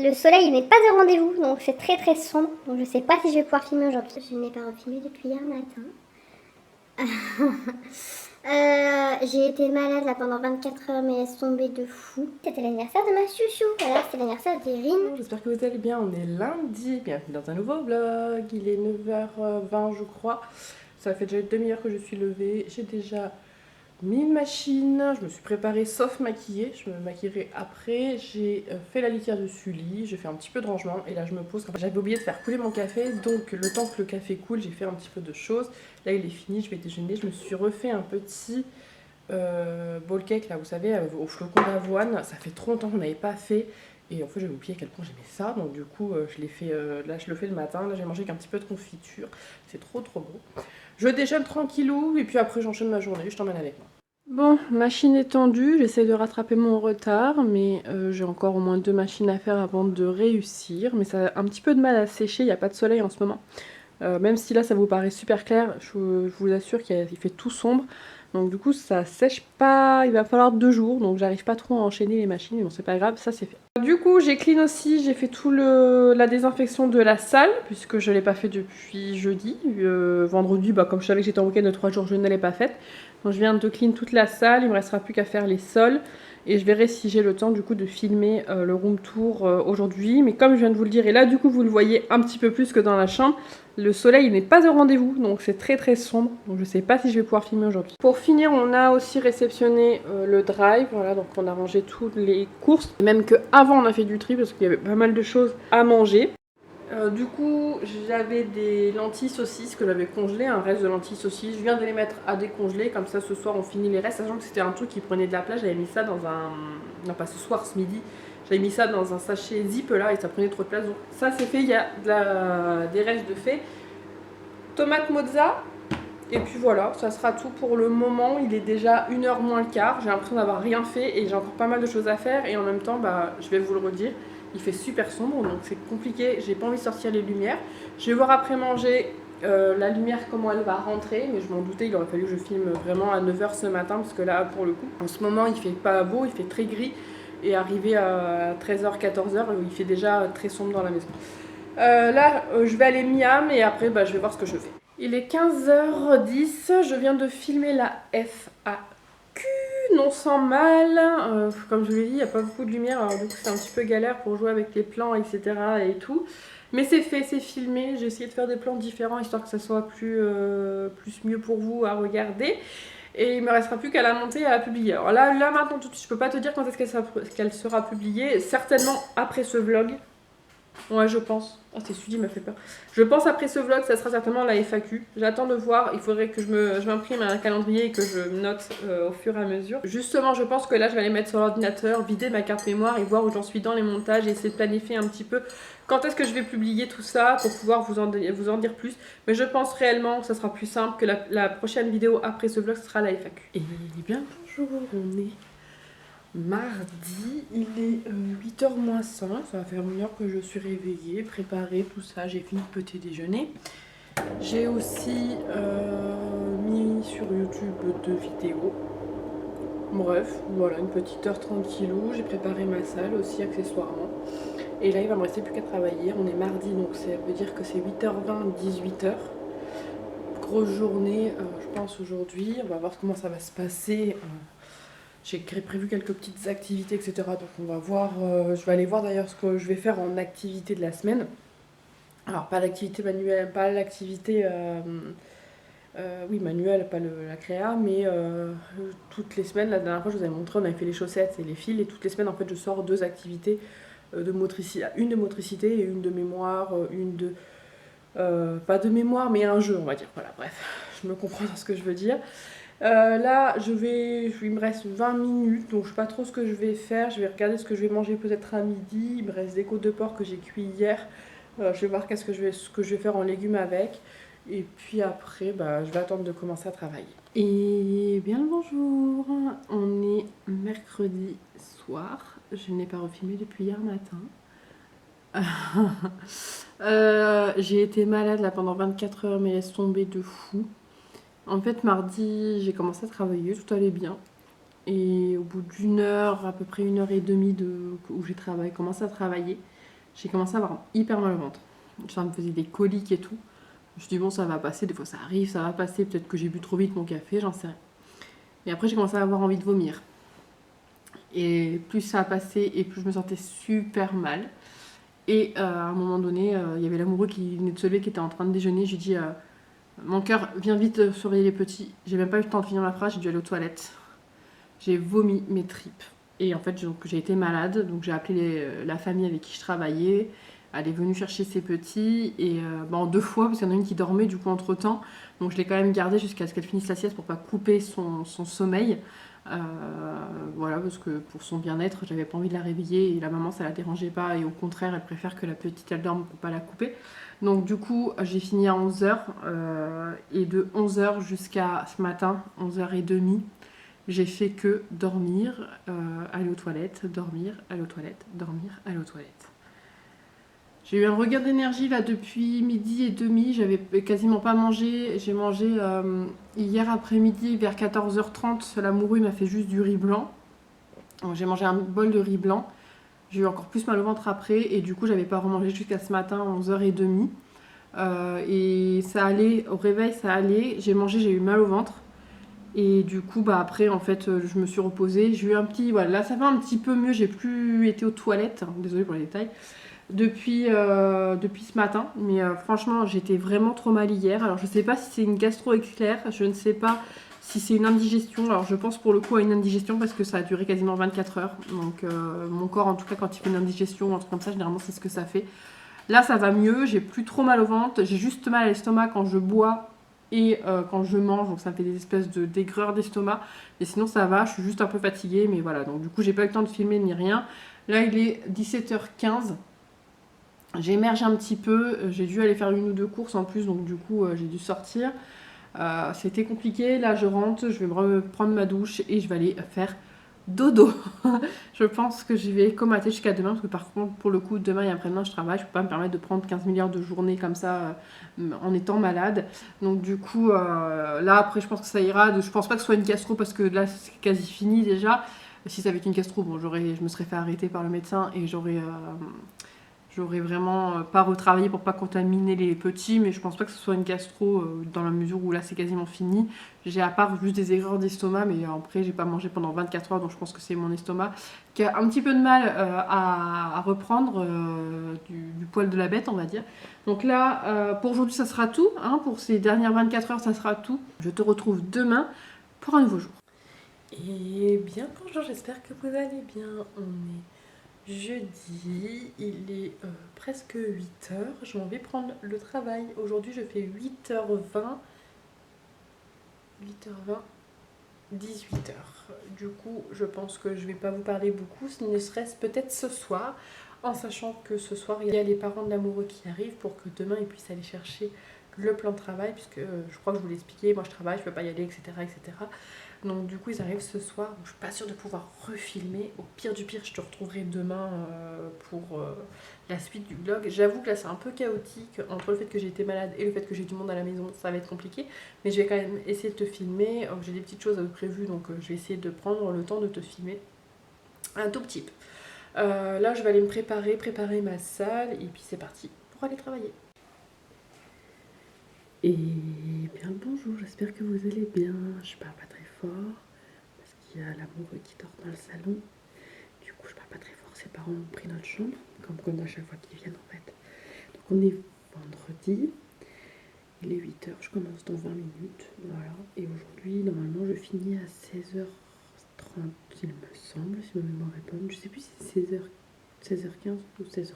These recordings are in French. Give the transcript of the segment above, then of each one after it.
Le soleil n'est pas au rendez-vous, donc c'est très très sombre. Donc je sais pas si je vais pouvoir filmer aujourd'hui. Je n'ai pas refilmé depuis hier matin. J'ai été malade là pendant 24 heures, mais laisse tomber de fou. C'était l'anniversaire de ma chouchou. Voilà, c'était l'anniversaire d'Erin. J'espère que vous allez bien, on est lundi, bienvenue dans un nouveau vlog, il est 9h20 je crois. Ça fait déjà une demi-heure que je suis levée, j'ai déjà mis une machine, je me suis préparée sauf maquillée, je me maquillerai après. J'ai fait la litière de Sully, j'ai fait un petit peu de rangement et là je me pose. J'avais oublié de faire couler mon café, donc le temps que le café coule, j'ai fait un petit peu de choses. Là il est fini, je vais déjeuner, je me suis refait un petit bowl cake là, vous savez, au flocon d'avoine. Ça fait trop longtemps qu'on n'avait pas fait. Et en fait, j'avais oublié à quel point j'aimais ça. Donc, du coup, je l'ai fait. Là, je le fais le matin. Là, j'ai mangé avec un petit peu de confiture. C'est trop, trop bon. Je déjeune tranquillou. Et puis après, j'enchaîne ma journée. Je t'emmène avec moi. Bon, machine étendue. J'essaie de rattraper mon retard. Mais j'ai encore au moins 2 machines à faire avant de réussir. Mais ça a un petit peu de mal à sécher. Il n'y a pas de soleil en ce moment. Même si là, ça vous paraît super clair. Je vous assure qu'il fait tout sombre. Donc du coup ça sèche pas, il va falloir 2 jours, donc j'arrive pas trop à enchaîner les machines, mais bon c'est pas grave, ça c'est fait. Du coup j'ai clean aussi, j'ai fait tout la désinfection de la salle, puisque je l'ai pas fait depuis jeudi. Vendredi, comme je savais que j'étais en week-end de 3 jours, je ne l'ai pas faite. Donc je viens de clean toute la salle, il me restera plus qu'à faire les sols. Et je verrai si j'ai le temps du coup de filmer le room tour aujourd'hui. Mais comme je viens de vous le dire, et là du coup vous le voyez un petit peu plus que dans la chambre, le soleil n'est pas au rendez-vous, donc c'est très très sombre. Donc je sais pas si je vais pouvoir filmer aujourd'hui. Pour finir, on a aussi réceptionné le drive. Voilà, donc on a rangé toutes les courses. Même qu'avant on a fait du tri parce qu'il y avait pas mal de choses à manger. Du coup, j'avais des lentilles saucisses que j'avais congelées, un reste de lentilles saucisses. Je viens de les mettre à décongeler, comme ça ce soir on finit les restes, sachant que c'était un truc qui prenait de la place. J'avais mis ça dans un... Non, pas ce soir, ce midi. J'avais mis ça dans un sachet zip là et ça prenait trop de place. Donc ça c'est fait, il y a des restes de fait. Tomate mozza. Et puis voilà, ça sera tout pour le moment. Il est déjà 1h moins le quart. J'ai l'impression d'avoir rien fait et j'ai encore pas mal de choses à faire. Et en même temps, je vais vous le redire, il fait super sombre, donc c'est compliqué. J'ai pas envie de sortir les lumières. Je vais voir après manger la lumière, comment elle va rentrer. Mais je m'en doutais, il aurait fallu que je filme vraiment à 9h ce matin. Parce que là, pour le coup, en ce moment, il fait pas beau, il fait très gris. Et arrivé à 13h, 14h, il fait déjà très sombre dans la maison. Là, je vais aller Miam et après, je vais voir ce que je fais. Il est 15h10, je viens de filmer la FAQ, non sans mal. Comme je vous l'ai dit, il n'y a pas beaucoup de lumière, alors du coup c'est un petit peu galère pour jouer avec les plans, etc. et tout. Mais c'est fait, c'est filmé, j'ai essayé de faire des plans différents histoire que ça soit plus mieux pour vous à regarder. Et il me restera plus qu'à la monter et à la publier. Alors là maintenant tout de suite, je peux pas te dire quand est-ce qu'elle sera publiée, certainement après ce vlog. Ouais, je pense. Ah, c'est celui-ci m'a fait peur. Je pense après ce vlog, ça sera certainement la FAQ. J'attends de voir. Il faudrait que je m'imprime un calendrier et que je note au fur et à mesure. Justement, je pense que là, je vais aller mettre sur l'ordinateur, vider ma carte mémoire et voir où j'en suis dans les montages et essayer de planifier un petit peu quand est-ce que je vais publier tout ça pour pouvoir vous en dire plus. Mais je pense réellement que ça sera plus simple que la prochaine vidéo après ce vlog, ce sera la FAQ. Et bien, bonjour, on est mardi, il est 8h moins 5, ça va faire 1 heure que je suis réveillée, préparée, tout ça, j'ai fini le petit déjeuner. J'ai aussi mis sur YouTube 2 vidéos. Bref, voilà, une petite heure tranquillou, j'ai préparé ma salle aussi accessoirement. Et là, il va me rester plus qu'à travailler, on est mardi, donc ça veut dire que c'est 8h20, 18h. Grosse journée, je pense aujourd'hui, on va voir comment ça va se passer. J'ai prévu quelques petites activités, etc. Donc on va voir, je vais aller voir d'ailleurs ce que je vais faire en activité de la semaine. Alors pas l'activité manuelle, pas l'activité oui, manuelle, pas la créa, mais toutes les semaines, la dernière fois je vous avais montré, on avait fait les chaussettes et les fils, et toutes les semaines en fait je sors 2 activités de motricité, une de motricité et une de mémoire, une de... pas de mémoire mais un jeu on va dire, voilà bref, je me comprends dans ce que je veux dire. Là, il me reste 20 minutes, donc je sais pas trop ce que je vais faire. Je vais regarder ce que je vais manger peut-être à midi. Il me reste des côtes de porc que j'ai cuit hier. Je vais voir ce que je vais faire en légumes avec. Et puis après, je vais attendre de commencer à travailler. Et bien le bonjour, on est mercredi soir. Je n'ai pas refilmé depuis hier matin. J'ai été malade là pendant 24 heures, mais laisse tomber de fou. En fait, mardi, j'ai commencé à travailler, tout allait bien. Et au bout d'1 heure, à peu près 1h30 où j'ai commencé à travailler, j'ai commencé à avoir hyper mal au ventre. Ça me faisait des coliques et tout. Je me suis dit, bon, ça va passer, des fois ça arrive, ça va passer, peut-être que j'ai bu trop vite mon café, j'en sais rien. Et après, j'ai commencé à avoir envie de vomir. Et plus ça a passé, et plus je me sentais super mal. Et à un moment donné, il y avait l'amoureux qui venait de se lever, qui était en train de déjeuner. Je lui dis, mon cœur, viens vite surveiller les petits. J'ai même pas eu le temps de finir ma phrase, j'ai dû aller aux toilettes. J'ai vomi mes tripes. Et en fait, j'ai été malade, donc j'ai appelé la famille avec qui je travaillais. Elle est venue chercher ses petits, et en 2 fois, parce qu'il y en a une qui dormait du coup entre temps. Donc je l'ai quand même gardée jusqu'à ce qu'elle finisse la sieste pour pas couper son sommeil. Voilà, parce que pour son bien-être, j'avais pas envie de la réveiller et la maman ça la dérangeait pas, et au contraire, elle préfère que la petite elle dorme pour pas la couper. Donc du coup, j'ai fini à 11h et de 11h jusqu'à ce matin, 11h30, j'ai fait que dormir, aller aux toilettes, dormir, aller aux toilettes, dormir, aller aux toilettes. J'ai eu un regain d'énergie là depuis midi et demi, j'avais quasiment pas mangé. J'ai mangé hier après-midi vers 14h30, l'amoureux il m'a fait juste du riz blanc. Donc, j'ai mangé un bol de riz blanc, j'ai eu encore plus mal au ventre après et du coup j'avais pas remangé jusqu'à ce matin 11h30. Et ça allait, au réveil ça allait, j'ai mangé, j'ai eu mal au ventre. Et du coup, après, en fait, je me suis reposée. J'ai eu un petit. Voilà, là, ça va un petit peu mieux. J'ai plus été aux toilettes. Désolée pour les détails. Depuis ce matin. Mais franchement, j'étais vraiment trop mal hier. Alors, je sais pas si c'est une gastro-éclair. Je ne sais pas si c'est une indigestion. Alors, je pense pour le coup à une indigestion parce que ça a duré quasiment 24 heures. Donc, mon corps, en tout cas, quand il fait une indigestion ou un truc comme ça, généralement, c'est ce que ça fait. Là, ça va mieux. J'ai plus trop mal au ventre. J'ai juste mal à l'estomac quand je bois et quand je mange, donc ça me fait des espèces de d'aigreurs d'estomac. Mais sinon ça va, je suis juste un peu fatiguée, mais voilà. Donc du coup j'ai pas eu le temps de filmer ni rien. Là il est 17h15. J'ai émergé un petit peu, j'ai dû aller faire 1 ou 2 courses en plus, donc du coup j'ai dû sortir. C'était compliqué, là je rentre, je vais me prendre ma douche et je vais aller faire dodo. Je pense que je vais comater jusqu'à demain, parce que par contre pour le coup demain et après-demain je travaille, je peux pas me permettre de prendre 15 milliards de journées comme ça en étant malade. Donc du coup là après je pense que ça ira. Je pense pas que ce soit une gastro parce que là c'est quasi fini déjà. Si ça avait été une gastro, bon je me serais fait arrêter par le médecin et j'aurais vraiment pas retravaillé pour pas contaminer les petits, mais je pense pas que ce soit une gastro dans la mesure où là c'est quasiment fini. J'ai à part juste des erreurs d'estomac, mais après j'ai pas mangé pendant 24 heures, donc je pense que c'est mon estomac qui a un petit peu de mal à reprendre du poil de la bête, on va dire. Donc là, pour aujourd'hui ça sera tout, hein, pour ces dernières 24 heures ça sera tout. Je te retrouve demain pour un nouveau jour. Et bien bonjour, j'espère que vous allez bien. On est jeudi, il est presque 8h, je m'en vais prendre le travail. Aujourd'hui je fais 8h20, 18h. Du coup je pense que je vais pas vous parler beaucoup, ne serait-ce peut-être ce soir, en sachant que ce soir il y a les parents de l'amoureux qui arrivent pour que demain ils puissent aller chercher le plan de travail, puisque je crois que je vous l'ai expliqué, moi je travaille, je peux pas y aller, etc. etc. Donc du coup ils arrivent ce soir, donc je suis pas sûre de pouvoir refilmer. Au pire du pire je te retrouverai demain pour la suite du vlog. J'avoue que là c'est un peu chaotique, entre le fait que j'ai été malade et le fait que j'ai du monde à la maison, ça va être compliqué. Mais je vais quand même essayer de te filmer, j'ai des petites choses à vous prévues, donc je vais essayer de prendre le temps de te filmer un tout petit peu. Là je vais aller me préparer ma salle et puis c'est parti pour aller travailler. Et bien le bonjour, j'espère que vous allez bien. Je parle pas très fort parce qu'il y a l'amoureux qui dort dans le salon. Du coup je parle pas très fort, ses parents ont pris notre chambre, comme à chaque fois qu'ils viennent en fait. Donc on est vendredi, il est 8h, je commence dans 20 minutes, voilà. Et aujourd'hui normalement je finis à 16h30 il me semble, si ma mémoire est bonne. Je sais plus si c'est 16h15 ou 16h30,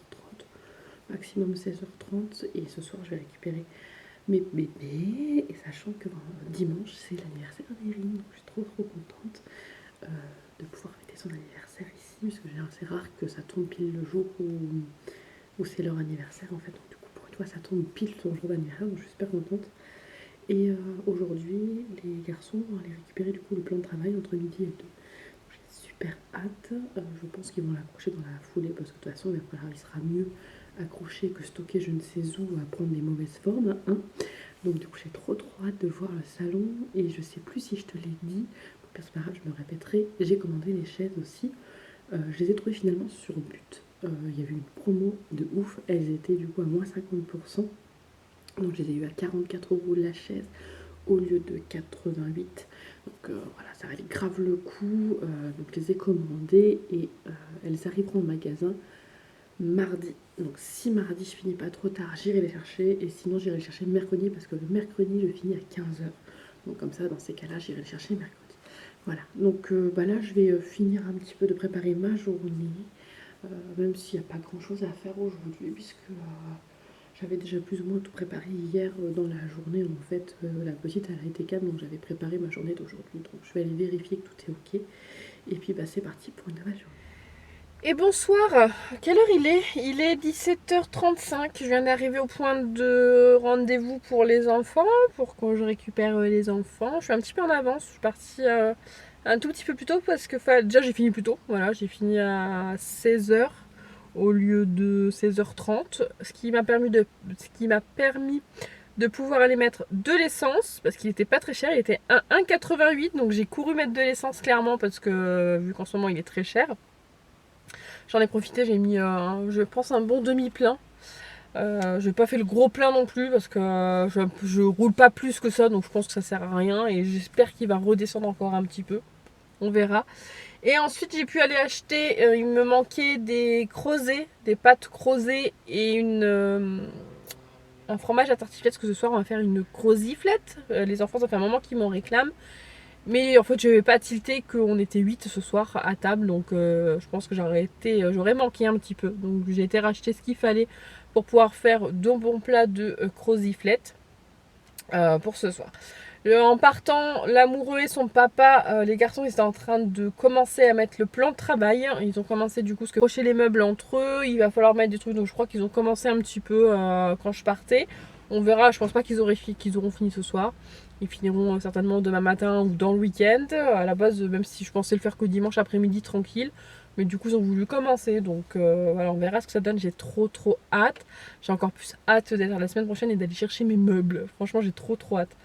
maximum 16h30. Et ce soir je vais récupérer mes bébés, et sachant que dimanche c'est l'anniversaire d'Erin, donc je suis trop contente de pouvoir fêter son anniversaire ici, parce que c'est rare que ça tombe pile le jour où c'est leur anniversaire en fait. Donc du coup pour une fois ça tombe pile son jour d'anniversaire, donc je suis super contente. Et aujourd'hui les garçons vont aller récupérer du coup le plan de travail entre midi et 2. J'ai super hâte, je pense qu'ils vont l'accrocher dans la foulée, parce que de toute façon il sera mieux accroché que stocké je ne sais où à prendre des mauvaises formes, hein. Donc du coup j'ai trop hâte de voir le salon. Et je sais plus si je te l'ai dit, c'est pas grave, je me répéterai, j'ai commandé les chaises aussi. Je les ai trouvées finalement sur But. Il y avait une promo de ouf, elles étaient du coup à moins 50%. Donc je les ai eu à 44 € la chaise au lieu de 88. Donc voilà, ça valait grave le coup. Donc je les ai commandées et elles arriveront au magasin mardi. Donc si mardi je finis pas trop tard, j'irai les chercher. Et sinon j'irai les chercher mercredi parce que le mercredi je finis à 15h. Donc comme ça, dans ces cas-là, j'irai les chercher mercredi. Voilà, donc là je vais finir un petit peu de préparer ma journée. Même s'il n'y a pas grand chose à faire aujourd'hui puisque j'avais déjà plus ou moins tout préparé hier dans la journée. En fait, la petite elle a été calme donc j'avais préparé ma journée d'aujourd'hui. Donc je vais aller vérifier que tout est ok. Et puis bah, c'est parti pour une nouvelle journée. Et bonsoir, quelle heure il est? Il est 17h35, je viens d'arriver au point de rendez-vous pour les enfants, pour que je récupère les enfants. Je suis un petit peu en avance, je suis partie un tout petit peu plus tôt parce que déjà j'ai fini plus tôt, voilà, j'ai fini à 16h au lieu de 16h30, ce qui m'a permis de pouvoir aller mettre de l'essence, parce qu'il n'était pas très cher, il était à 1,88, donc j'ai couru mettre de l'essence clairement parce que vu qu'en ce moment il est très cher. J'en ai profité, j'ai mis, je pense, un bon demi-plein. Je n'ai pas fait le gros plein non plus parce que je roule pas plus que ça, donc je pense que ça sert à rien. Et j'espère qu'il va redescendre encore un petit peu. On verra. Et ensuite, j'ai pu aller acheter, il me manquait des crozets, des pâtes crozets et un fromage à tartiflette. Parce que ce soir, on va faire une croziflette. Les enfants, ça fait un moment qu'ils m'en réclament. Mais en fait, je n'avais pas tilté qu'on était 8 ce soir à table, donc je pense que j'aurais manqué un petit peu. Donc j'ai été racheter ce qu'il fallait pour pouvoir faire de bons plats de croziflette pour ce soir. En partant, l'amoureux et son papa, les garçons, ils étaient en train de commencer à mettre le plan de travail. Ils ont commencé du coup, accrocher les meubles entre eux, il va falloir mettre des trucs, donc je crois qu'ils ont commencé un petit peu quand je partais. On verra, je pense pas qu'ils auront fini ce soir. Ils finiront certainement demain matin ou dans le week-end. À la base, même si je pensais le faire que dimanche après-midi tranquille. Mais du coup, ils ont voulu commencer. Donc voilà, on verra ce que ça donne. J'ai trop hâte. J'ai encore plus hâte d'être la semaine prochaine et d'aller chercher mes meubles. Franchement, j'ai trop hâte.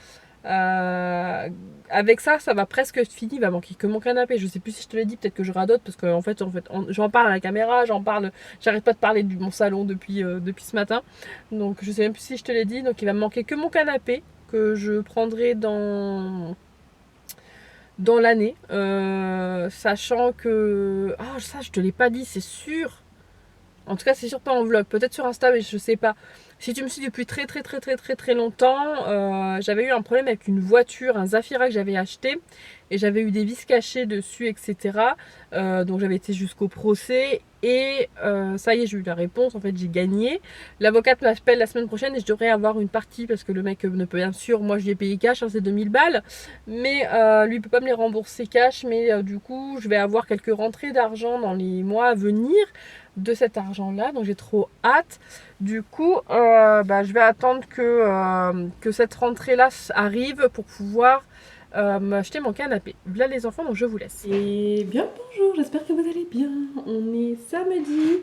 Avec ça va presque être fini. Il va manquer que mon canapé. Je sais plus si je te l'ai dit, peut-être que je radote parce que en fait j'en parle à la caméra, j'arrête pas de parler de mon salon depuis ce matin. Donc je sais même plus si je te l'ai dit. Donc il va me manquer que mon canapé que je prendrai dans l'année, sachant que ça je te l'ai pas dit, c'est sûr. En tout cas, c'est sûr pas en vlog, peut-être sur Insta, mais je sais pas. Si tu me suis depuis très longtemps, j'avais eu un problème avec une voiture, un Zafira que j'avais acheté, et j'avais eu des vis cachées dessus, etc. Donc j'avais été jusqu'au procès, et ça y est, j'ai eu la réponse, en fait j'ai gagné. L'avocate m'appelle la semaine prochaine et je devrais avoir une partie, parce que le mec ne peut, bien sûr, moi je lui ai payé cash, c'est 2000 balles, mais lui il peut pas me les rembourser cash, mais du coup je vais avoir quelques rentrées d'argent dans les mois à venir de cet argent là, donc j'ai trop hâte. Du coup je vais attendre que cette rentrée là arrive pour pouvoir m'acheter mon canapé. Voilà les enfants, donc je vous laisse. Et bien bonjour, j'espère que vous allez bien. On est samedi.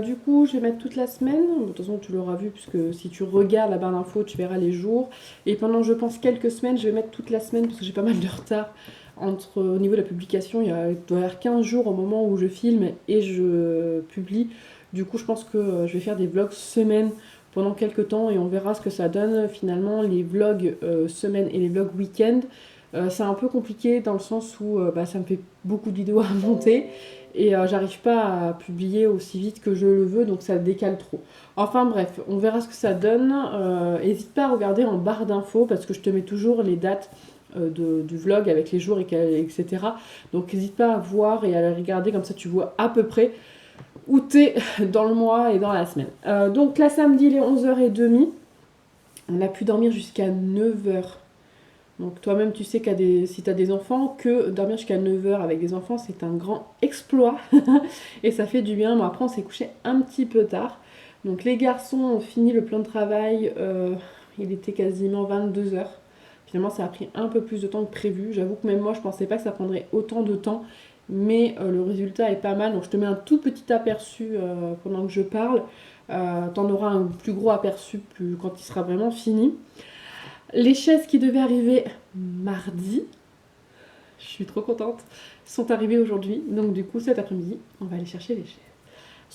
Du coup je vais mettre toute la semaine. De toute façon tu l'auras vu puisque si tu regardes la barre d'infos tu verras les jours. Et pendant je pense quelques semaines je vais mettre toute la semaine parce que j'ai pas mal de retard au niveau de la publication. Il doit y avoir 15 jours au moment où je filme et je publie. Du coup je pense que je vais faire des vlogs semaine pendant quelques temps et on verra ce que ça donne finalement. Les vlogs semaine et les vlogs week-end, c'est un peu compliqué dans le sens où ça me fait beaucoup de vidéos à monter et j'arrive pas à publier aussi vite que je le veux, donc ça décale trop. Enfin bref, on verra ce que ça donne. N'hésite pas à regarder en barre d'infos parce que je te mets toujours les dates du vlog avec les jours, etc. Donc n'hésite pas à voir et à regarder, comme ça tu vois à peu près où t'es dans le mois et dans la semaine. Donc là samedi il est 11h30. On a pu dormir jusqu'à 9h. Donc toi-même tu sais si tu as des enfants, que dormir jusqu'à 9h avec des enfants c'est un grand exploit. Et ça fait du bien. Bon, après on s'est couché un petit peu tard. Donc les garçons ont fini le plan de travail. Il était quasiment 22h. Finalement ça a pris un peu plus de temps que prévu. J'avoue que même moi je pensais pas que ça prendrait autant de temps. Mais le résultat est pas mal. Donc je te mets un tout petit aperçu pendant que je parle. T'en auras un plus gros aperçu quand il sera vraiment fini. Les chaises qui devaient arriver mardi, je suis trop contente, sont arrivées aujourd'hui. Donc du coup cet après-midi, on va aller chercher les chaises.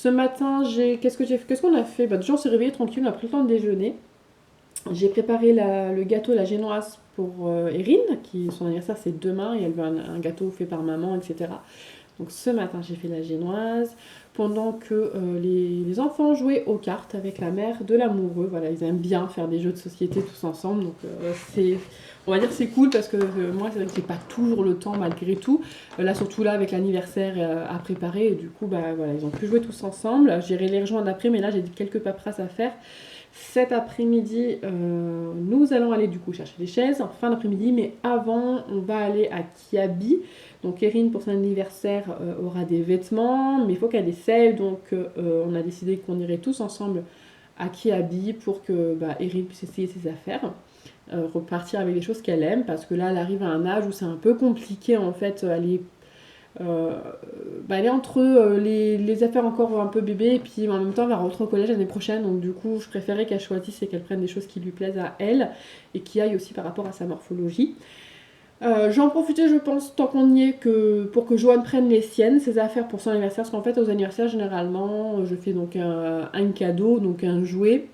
Ce matin, qu'est-ce qu'on a fait? Bah, déjà, on s'est réveillé tranquille, on a pris le temps de déjeuner. J'ai préparé le gâteau, la génoise pour Erin, son anniversaire c'est demain et elle veut un gâteau fait par maman, etc. Donc ce matin j'ai fait la génoise pendant que les enfants jouaient aux cartes avec la mère de l'amoureux. Voilà, ils aiment bien faire des jeux de société tous ensemble. Donc on va dire c'est cool parce que moi c'est vrai que j'ai pas toujours le temps malgré tout. Là surtout là avec l'anniversaire à préparer et du coup bah voilà ils ont pu jouer tous ensemble. J'irai les rejoindre après mais là j'ai quelques paperasses à faire. Cet après-midi, nous allons aller du coup chercher des chaises en fin d'après-midi, mais avant, on va aller à Kiabi. Donc Erin, pour son anniversaire, aura des vêtements, mais il faut qu'elle essaie. Donc on a décidé qu'on irait tous ensemble à Kiabi pour que Erin puisse essayer ses affaires. Repartir avec des choses qu'elle aime, parce que là, elle arrive à un âge où c'est un peu compliqué en fait. Euh, elle est entre les affaires encore un peu bébé et puis en même temps elle va rentrer au collège l'année prochaine donc du coup je préférais qu'elle choisisse et qu'elle prenne des choses qui lui plaisent à elle et qui aillent aussi par rapport à sa morphologie. J'en profitais je pense tant qu'on y est pour que Joanne prenne les siennes, ses affaires pour son anniversaire parce qu'en fait aux anniversaires généralement je fais donc un cadeau, donc un jouet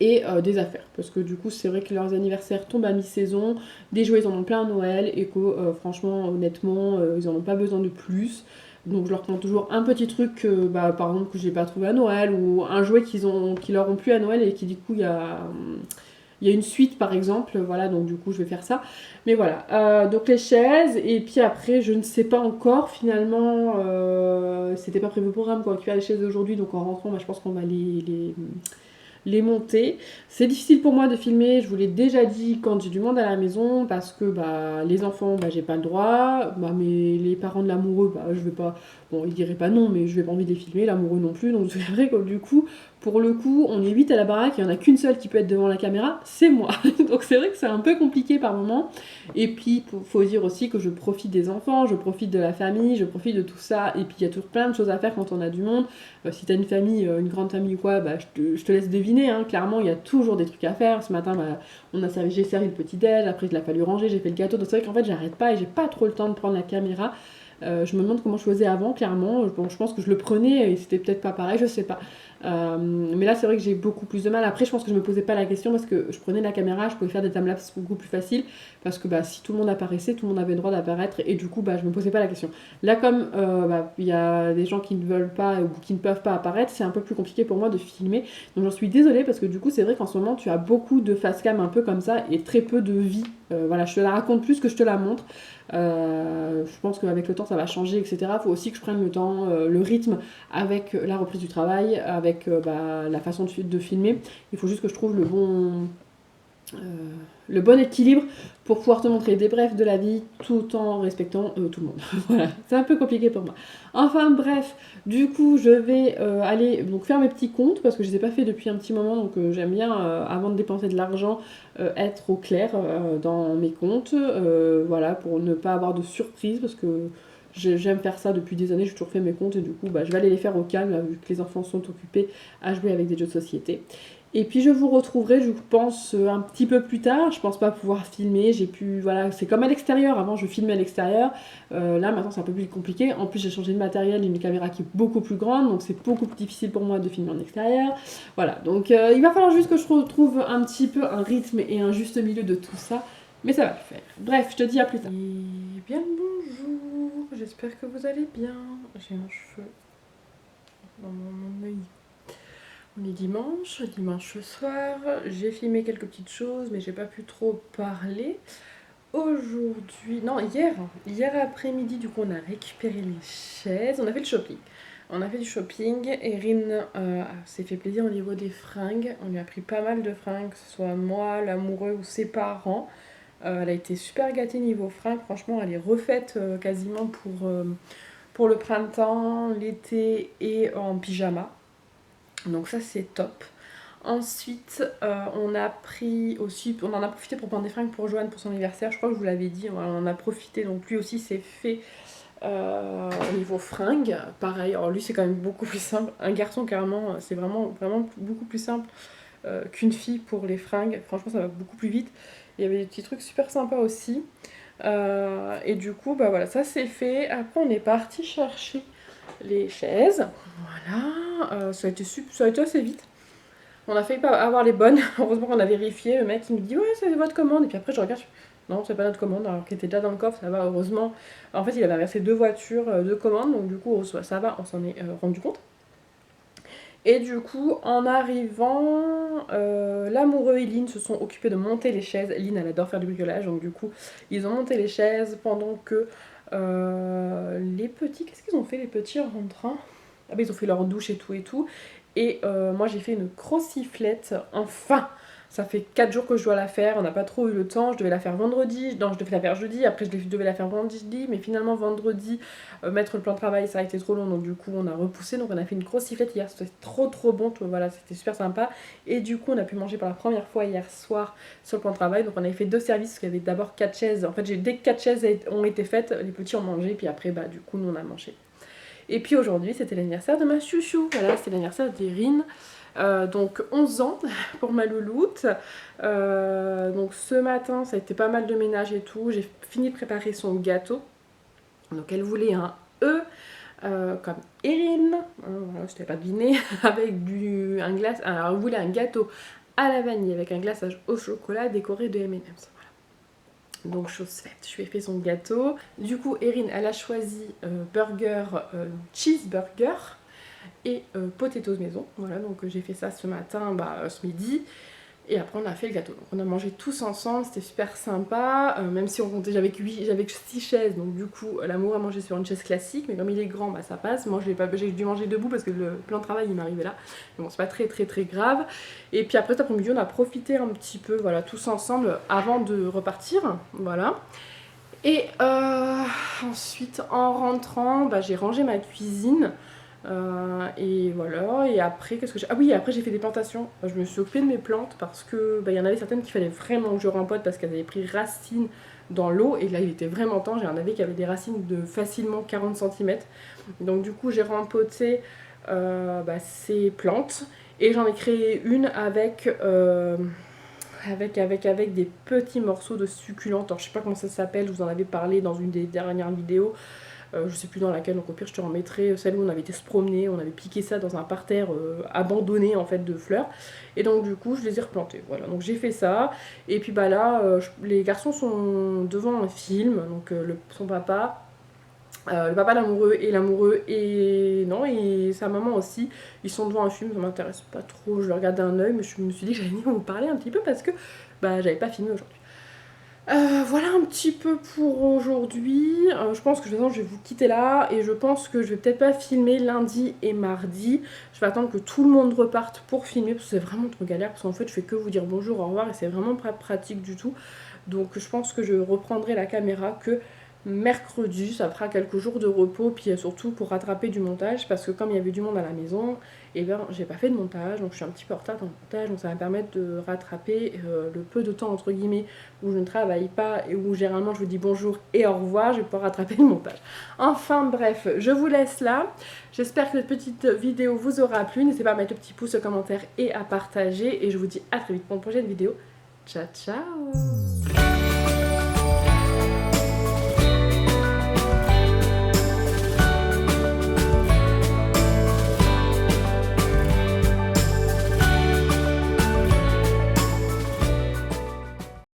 et des affaires. Parce que du coup, c'est vrai que leurs anniversaires tombent à mi-saison, des jouets, ils en ont plein à Noël, et que franchement, honnêtement, ils en ont pas besoin de plus. Donc je leur prends toujours un petit truc, par exemple, que j'ai pas trouvé à Noël, ou un jouet qui leur ont plu à Noël, et qui du coup, il y a une suite par exemple, voilà, donc du coup je vais faire ça. Mais voilà, donc les chaises, et puis après, je ne sais pas encore, finalement, c'était pas prévu au programme qu'on récupère les chaises aujourd'hui, donc en rentrant, je pense qu'on va les monter. C'est difficile pour moi de filmer, je vous l'ai déjà dit quand j'ai du monde à la maison parce que les enfants, j'ai pas le droit, mais les parents de l'amoureux, je vais pas, bon ils diraient pas non, mais je vais pas envie de les filmer, l'amoureux non plus, donc c'est vrai que du coup, pour le coup, on est 8 à la baraque, il y en a qu'une seule qui peut être devant la caméra, c'est moi. Donc c'est vrai que c'est un peu compliqué par moment. Et puis faut dire aussi que je profite des enfants, je profite de la famille, je profite de tout ça, et puis il y a toujours plein de choses à faire quand on a du monde. Si t'as une famille, une grande famille ou quoi, je te laisse deviner, hein. Clairement, il y a toujours des trucs à faire. Ce matin, j'ai servi le petit-déj, après il a fallu ranger, j'ai fait le gâteau. Donc c'est vrai qu'en fait, j'arrête pas et j'ai pas trop le temps de prendre la caméra. Je me demande comment je faisais avant, clairement. Bon, je pense que je le prenais et c'était peut-être pas pareil, je sais pas. Mais là, c'est vrai que j'ai beaucoup plus de mal. Après, je pense que je me posais pas la question parce que je prenais la caméra, je pouvais faire des timelapses beaucoup plus faciles parce que si tout le monde apparaissait, tout le monde avait le droit d'apparaître et du coup, je me posais pas la question. Là, comme il y a des gens qui ne veulent pas ou qui ne peuvent pas apparaître, c'est un peu plus compliqué pour moi de filmer. Donc, j'en suis désolée parce que du coup, c'est vrai qu'en ce moment, tu as beaucoup de face cam un peu comme ça et très peu de vie. Voilà, je te la raconte plus que je te la montre. Je pense qu'avec le temps ça va changer, etc. Il faut aussi que je prenne le temps, le rythme avec la reprise du travail, avec la façon de filmer. Il faut juste que je trouve le bon équilibre pour pouvoir te montrer des brefs de la vie tout en respectant tout le monde. Voilà, c'est un peu compliqué pour moi. Enfin bref, du coup je vais aller donc faire mes petits comptes parce que je ne les ai pas fait depuis un petit moment donc j'aime bien avant de dépenser de l'argent être au clair dans mes comptes, voilà, pour ne pas avoir de surprise parce que j'aime faire ça depuis des années, j'ai toujours fait mes comptes et du coup je vais aller les faire au calme là, vu que les enfants sont occupés à jouer avec des jeux de société. Et puis je vous retrouverai, je pense, un petit peu plus tard. Je pense pas pouvoir filmer. Voilà, c'est comme à l'extérieur. Avant, je filmais à l'extérieur. Là, maintenant, c'est un peu plus compliqué. En plus, j'ai changé de matériel, une caméra qui est beaucoup plus grande, donc c'est beaucoup plus difficile pour moi de filmer en extérieur. Voilà, donc il va falloir juste que je retrouve un petit peu un rythme et un juste milieu de tout ça. Mais ça va le faire. Bref, je te dis à plus tard. Et bien le bonjour. J'espère que vous allez bien. J'ai un cheveu dans mon œil. On est dimanche soir, j'ai filmé quelques petites choses mais j'ai pas pu trop parler. Aujourd'hui, non hier après-midi du coup on a récupéré les chaises, on a fait le shopping. On a fait du shopping, Erin s'est fait plaisir au niveau des fringues, on lui a pris pas mal de fringues, que ce soit moi, l'amoureux ou ses parents. Elle a été super gâtée niveau fringues, franchement elle est refaite quasiment pour le printemps, l'été et en pyjama. Donc ça c'est top. Ensuite, on en a profité pour prendre des fringues pour Joanne pour son anniversaire. Je crois que je vous l'avais dit, on en a profité. Donc lui aussi c'est fait au niveau fringues. Pareil, alors lui c'est quand même beaucoup plus simple. Un garçon carrément, c'est vraiment beaucoup plus simple qu'une fille pour les fringues. Franchement ça va beaucoup plus vite. Il y avait des petits trucs super sympas aussi. Et du coup, voilà, ça c'est fait. Après on est parti chercher les chaises. Voilà, ça a été assez vite. On a failli pas avoir les bonnes. Heureusement qu'on a vérifié. Le mec il me dit ouais c'est votre commande. Et puis après je regarde. Non c'est pas notre commande. Alors qu'il était déjà dans le coffre. Ça va heureusement. En fait il avait versé 2 voitures, 2 commandes. Donc du coup ça va. On s'en est rendu compte. Et du coup en arrivant, l'amoureux et Lynn se sont occupés de monter les chaises. Lynn elle adore faire du bricolage. Donc du coup ils ont monté les chaises pendant que les petits... Qu'est-ce qu'ils ont fait les petits en rentrant? Ah bah ils ont fait leur douche et tout. Et moi j'ai fait une crociflette, enfin. Ça fait 4 jours que je dois la faire, on n'a pas trop eu le temps, je devais la faire vendredi, non je devais la faire jeudi, après je devais la faire vendredi, mais finalement vendredi, mettre le plan de travail ça a été trop long, donc du coup on a repoussé, donc on a fait une crociflette hier, c'était trop bon, voilà c'était super sympa, et du coup on a pu manger pour la première fois hier soir sur le plan de travail, donc on avait fait 2 services, parce qu'il y avait d'abord 4 chaises, en fait dès que 4 chaises ont été faites, les petits ont mangé, puis après bah du coup nous on a mangé. Et puis aujourd'hui, c'était l'anniversaire de ma chouchou. Voilà, c'était l'anniversaire d'Erin. Donc 11 ans pour ma louloute. Donc ce matin, ça a été pas mal de ménage et tout. J'ai fini de préparer son gâteau. Donc elle voulait un E comme Erin. Voilà, je t'avais pas deviné. Avec un glace. Alors elle voulait un gâteau à la vanille avec un glaçage au chocolat décoré de M&M's. Donc chose faite, je lui ai fait son gâteau. Du coup Erin elle a choisi burger, cheeseburger et potatoes maison. Voilà donc j'ai fait ça ce matin, ce midi. Et après on a fait le gâteau. Donc on a mangé tous ensemble, c'était super sympa. Même si on comptait, j'avais que 6 chaises. Donc du coup l'amour a mangé sur une chaise classique. Mais comme il est grand, ça passe. Moi j'ai dû manger debout parce que le plan de travail il m'arrivait là. Mais bon c'est pas très grave. Et puis après cet après-midi on a profité un petit peu, voilà, tous ensemble avant de repartir. Voilà. Et ensuite en rentrant, j'ai rangé ma cuisine. Et voilà, et après qu'est-ce que j'ai... Ah oui, après j'ai fait des plantations. Je me suis occupée de mes plantes parce que il y en avait certaines qu'il fallait vraiment que je rempote parce qu'elles avaient pris racine dans l'eau, et là il était vraiment temps. J'en avais qui avaient des racines de facilement 40 cm, donc du coup j'ai rempoté ces plantes, et j'en ai créé une avec des petits morceaux de succulentes. Alors je sais pas comment ça s'appelle, je vous en avais parlé dans une des dernières vidéos. Je sais plus dans laquelle, donc au pire je te remettrai celle où on avait été se promener, on avait piqué ça dans un parterre abandonné en fait de fleurs, et donc du coup je les ai replantées. Voilà, donc j'ai fait ça, et puis là les garçons sont devant un film, donc son papa, le papa l'amoureux et sa maman aussi, ils sont devant un film. Ça m'intéresse pas trop, je le regarde d'un œil, mais je me suis dit que j'allais venir vous parler un petit peu parce que j'avais pas filmé aujourd'hui. Voilà un petit peu pour aujourd'hui. Je pense que de toute façon je vais vous quitter là, et je pense que je vais peut-être pas filmer lundi et mardi. Je vais attendre que tout le monde reparte pour filmer parce que c'est vraiment trop galère, parce qu'en fait je fais que vous dire bonjour, au revoir, et c'est vraiment pas pratique du tout. Donc je pense que je reprendrai la caméra que mercredi, ça fera quelques jours de repos, puis surtout pour rattraper du montage, parce que comme il y avait du monde à la maison, et j'ai pas fait de montage, donc je suis un petit peu en retard dans le montage, donc ça va me permettre de rattraper le peu de temps entre guillemets où je ne travaille pas et où généralement je vous dis bonjour et au revoir, je vais pouvoir rattraper le montage. Enfin bref, je vous laisse là. J'espère que cette petite vidéo vous aura plu. N'hésitez pas à mettre le petit pouce, le commentaire et à partager, et je vous dis à très vite pour une prochaine vidéo. Ciao ciao.